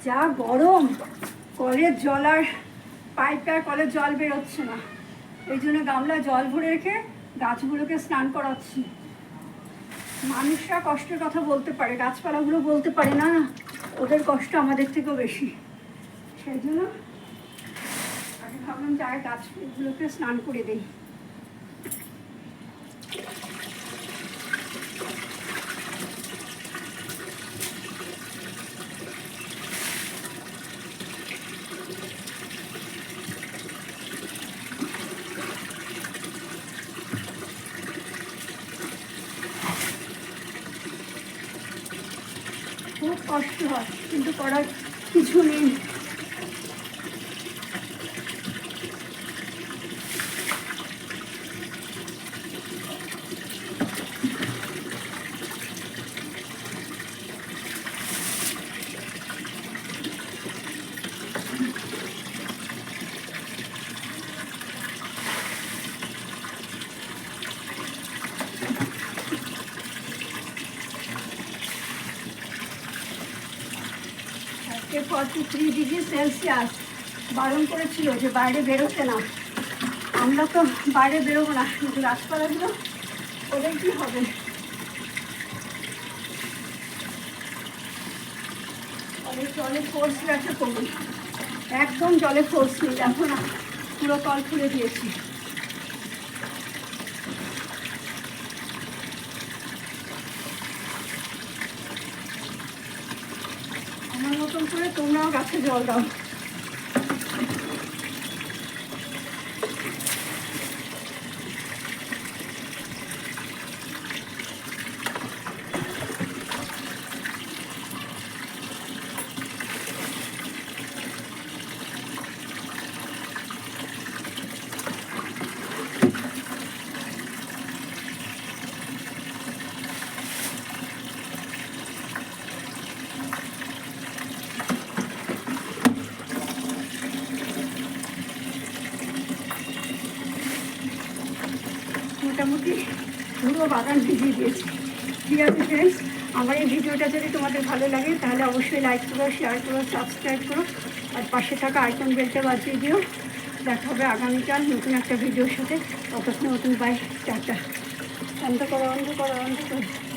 যা গরম, কলের জল আর পাইপে আর কলের জল বেরোচ্ছে না, এই জন্য গামলা জল ভরে রেখে গাছগুলোকে স্নান করাচ্ছি। মানুষরা কষ্টের কথা বলতে পারে, গাছপালাগুলো বলতে পারে না, ওদের কষ্ট আমাদের থেকেও বেশি। সেই জন্য আগে ভাবলাম যে গাছগুলোকে স্নান করে দিই। খুব কষ্ট হয়, কিন্তু করার কিছু নেই। আজকে 43 ডিগ্রি সেলসিয়াস, বারণ করেছিল যে বাইরে বেরোতে না। আমরা তো বাইরে বেরোবো না, কিন্তু গাছপালাগুলো ওদের কি হবে। অনেক জলে ফোর্স গেছে কমে, একদম জলে ফোর্স নেই। দেখো না, পুরো কল খুলে দিয়েছি। আমার মতন করে তোমরাও গাছে জল দাও। মোটামুটি পুরো বাগান ভিজিয়ে দিয়েছি। ঠিক আছে ফ্রেন্ডস, আমার এই ভিডিওটা যদি তোমাদের ভালো লাগে তাহলে অবশ্যই লাইক করো, শেয়ার করো, সাবস্ক্রাইব করো, আর পাশে থাকা আইকন বেলটা বাজিয়ে দিও। দেখা হবে আগামীকাল নতুন একটা ভিডিওর সাথে। ততক্ষণ নতুন বাই, টাটা। অন্ধ করো, অন্ধ করো, অন্ধ করো।